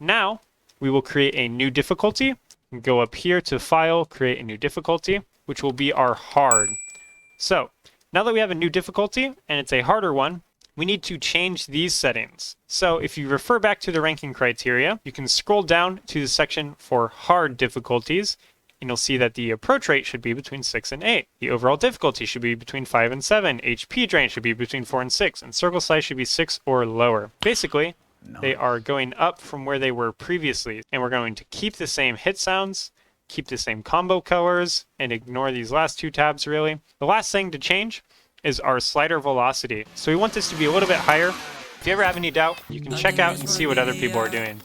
now we will create a new difficulty. Go up here to File, create a new difficulty, which will be our hard. So now that we have a new difficulty and it's a harder one, we need to change these settings. So if you refer back to the ranking criteria, you can scroll down to the section for hard difficulties, and you'll see that the approach rate should be between 6 and 8. The overall difficulty should be between 5 and 7. HP drain should be between 4 and 6. And circle size should be 6 or lower. Basically, they are going up from where they were previously. And we're going to keep the same hit sounds, keep the same combo colors, and ignore these last two tabs really. The last thing to change is our slider velocity. So we want this to be a little bit higher. If you ever have any doubt, you can check out and see what other people are doing.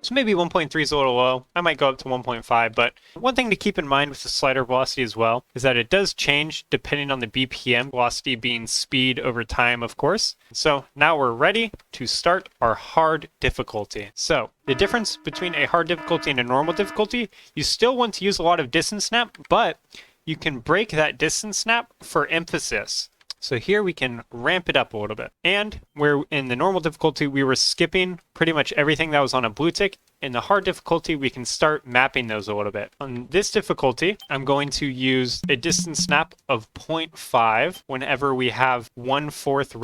So maybe 1.3 is a little low. I might go up to 1.5, but one thing to keep in mind with the slider velocity as well is that it does change depending on the BPM, velocity being speed over time, of course. So now we're ready to start our hard difficulty. So the difference between a hard difficulty and a normal difficulty, you still want to use a lot of distance snap, but you can break that distance snap for emphasis. So here we can ramp it up a little bit. And where in the normal difficulty, we were skipping pretty much everything that was on a blue tick. In the hard difficulty, we can start mapping those a little bit. On this difficulty, I'm going to use a distance snap of 0.5 whenever we have 1/4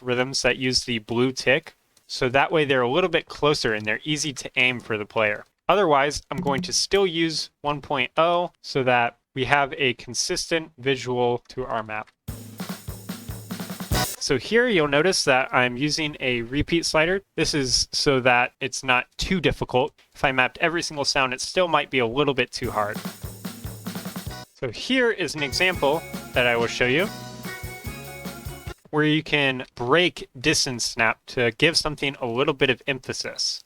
rhythms that use the blue tick. So that way they're a little bit closer and they're easy to aim for the player. Otherwise, I'm going to still use 1.0 so that we have a consistent visual to our map. So here you'll notice that I'm using a repeat slider. This is so that it's not too difficult. If I mapped every single sound, it still might be a little bit too hard. So here is an example that I will show you where you can break distance snap to give something a little bit of emphasis.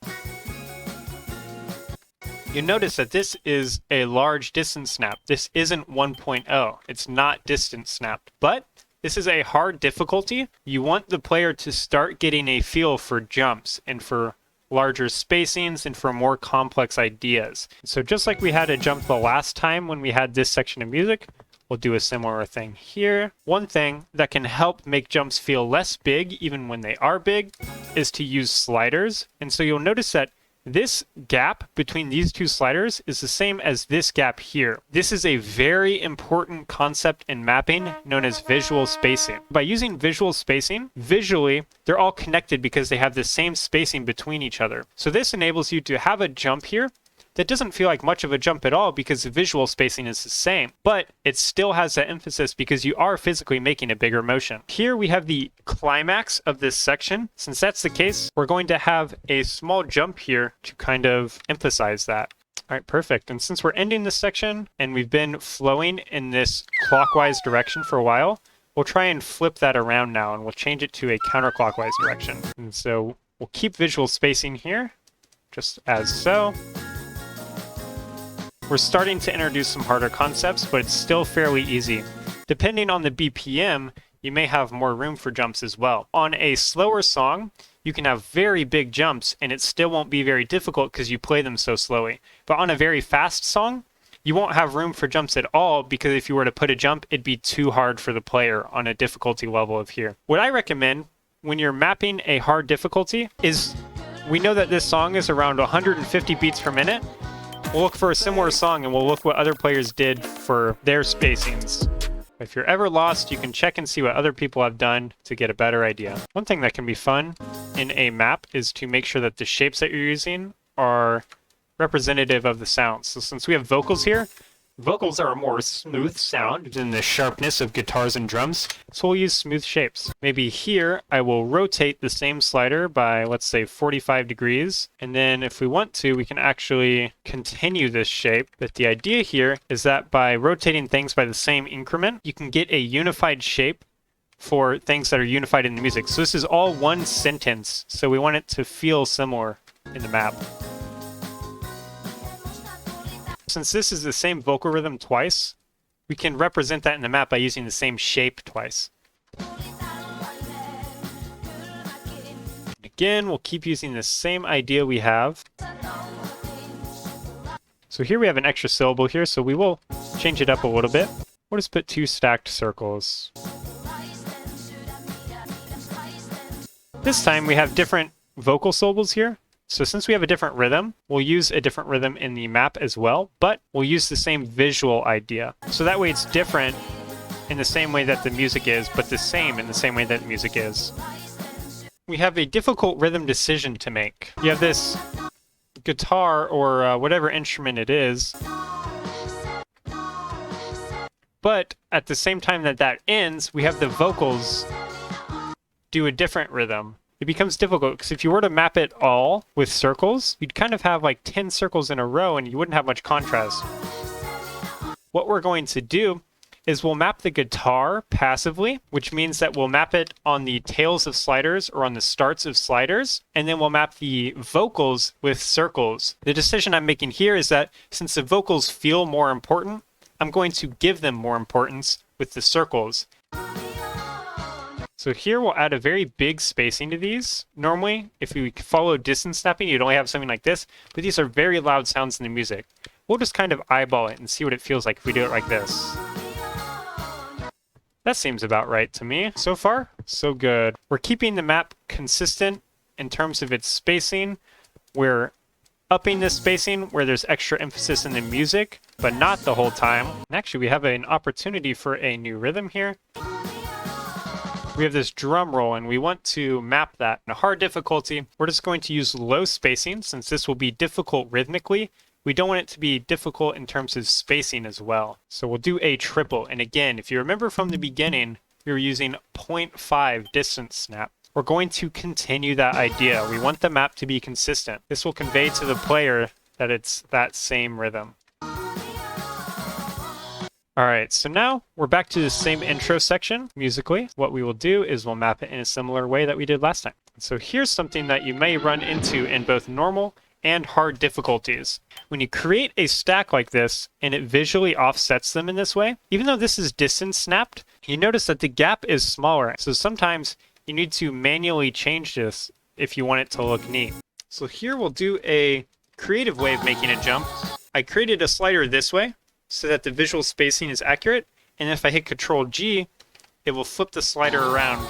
You notice that this is a large distance snap. This isn't 1.0. It's not distance snapped, but this is a hard difficulty. You want the player to start getting a feel for jumps and for larger spacings and for more complex ideas. So just like we had a jump the last time when we had this section of music, we'll do a similar thing here. One thing that can help make jumps feel less big, even when they are big, is to use sliders. And so you'll notice that this gap between these two sliders is the same as this gap here. This is a very important concept in mapping known as visual spacing. By using visual spacing, visually, they're all connected because they have the same spacing between each other. So this enables you to have a jump here that doesn't feel like much of a jump at all because the visual spacing is the same, but it still has that emphasis because you are physically making a bigger motion. Here we have the climax of this section. Since that's the case, we're going to have a small jump here to kind of emphasize that. All right, perfect. And since we're ending this section and we've been flowing in this clockwise direction for a while, we'll try and flip that around now and we'll change it to a counterclockwise direction. And so we'll keep visual spacing here, just as so. We're starting to introduce some harder concepts, but it's still fairly easy. Depending on the BPM, you may have more room for jumps as well. On a slower song, you can have very big jumps and it still won't be very difficult because you play them so slowly. But on a very fast song, you won't have room for jumps at all because if you were to put a jump, it'd be too hard for the player on a difficulty level of here. What I recommend when you're mapping a hard difficulty is, we know that this song is around 150 beats per minute. We'll look for a similar song and we'll look what other players did for their spacings. If you're ever lost, you can check and see what other people have done to get a better idea. One thing that can be fun in a map is to make sure that the shapes that you're using are representative of the sounds. So since we have vocals here, vocals are a more smooth sound than the sharpness of guitars and drums, so we'll use smooth shapes. Maybe here I will rotate the same slider by, let's say, 45 degrees, and then if we want to, we can actually continue this shape. But the idea here is that by rotating things by the same increment, you can get a unified shape for things that are unified in the music. So this is all one sentence, so we want it to feel similar in the map. Since this is the same vocal rhythm twice, we can represent that in the map by using the same shape twice. Again, we'll keep using the same idea we have. So here we have an extra syllable here, so we will change it up a little bit. We'll just put 2 stacked circles. This time we have different vocal syllables here. So since we have a different rhythm, we'll use a different rhythm in the map as well, but we'll use the same visual idea. So that way it's different in the same way that the music is, but the same in the same way that the music is. We have a difficult rhythm decision to make. You have this guitar or whatever instrument it is, but at the same time that that ends, we have the vocals do a different rhythm. It becomes difficult because if you were to map it all with circles, you'd kind of have like 10 circles in a row and you wouldn't have much contrast. What we're going to do is we'll map the guitar passively, which means that we'll map it on the tails of sliders or on the starts of sliders, and then we'll map the vocals with circles. The decision I'm making here is that since the vocals feel more important, I'm going to give them more importance with the circles. So here we'll add a very big spacing to these. Normally, if we follow distance snapping, you'd only have something like this, but these are very loud sounds in the music. We'll just kind of eyeball it and see what it feels like if we do it like this. That seems about right to me. So far, so good. We're keeping the map consistent in terms of its spacing. We're upping the spacing where there's extra emphasis in the music, but not the whole time. And actually, we have an opportunity for a new rhythm here. We have this drum roll and we want to map that in a hard difficulty. We're just going to use low spacing since this will be difficult rhythmically. We don't want it to be difficult in terms of spacing as well. So we'll do a triple. And again, if you remember from the beginning, we were using 0.5 distance snap. We're going to continue that idea. We want the map to be consistent. This will convey to the player that it's that same rhythm. All right, so now we're back to the same intro section musically. What we will do is we'll map it in a similar way that we did last time. So here's something that you may run into in both normal and hard difficulties. When you create a stack like this and it visually offsets them in this way, even though this is distance snapped, you notice that the gap is smaller. So sometimes you need to manually change this if you want it to look neat. So here we'll do a creative way of making a jump. I created a slider this way so that the visual spacing is accurate, and if I hit Control G, it will flip the slider around.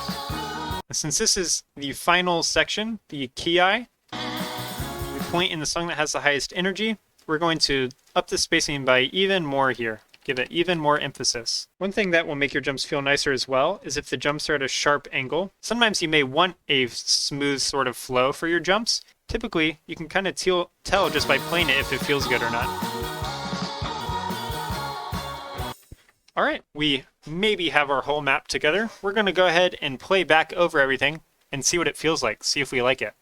And since this is the final section, the key eye, the point in the song that has the highest energy, we're going to up the spacing by even more here. Give it even more emphasis. One thing that will make your jumps feel nicer as well is if the jumps are at a sharp angle. Sometimes you may want a smooth sort of flow for your jumps. Typically, you can kind of tell just by playing it if it feels good or not. All right, we maybe have our whole map together. We're going to go ahead and play back over everything and see what it feels like, see if we like it.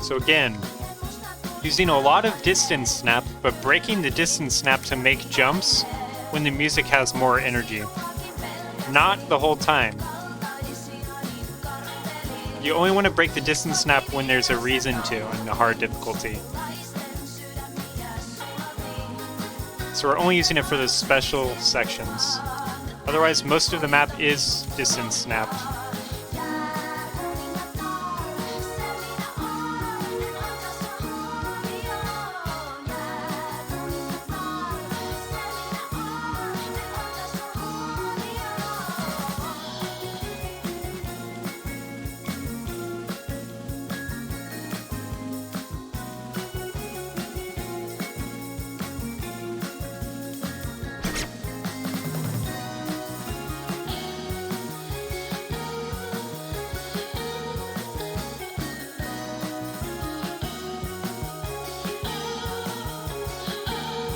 So again, using a lot of distance snap, but breaking the distance snap to make jumps when the music has more energy. Not the whole time. You only want to break the distance snap when there's a reason to in the hard difficulty. So we're only using it for those special sections. Otherwise, most of the map is distance snapped.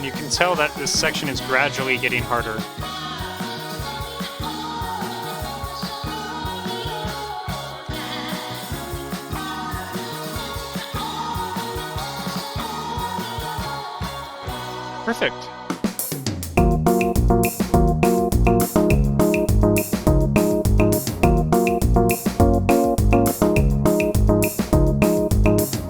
You can tell that this section is gradually getting harder. Perfect.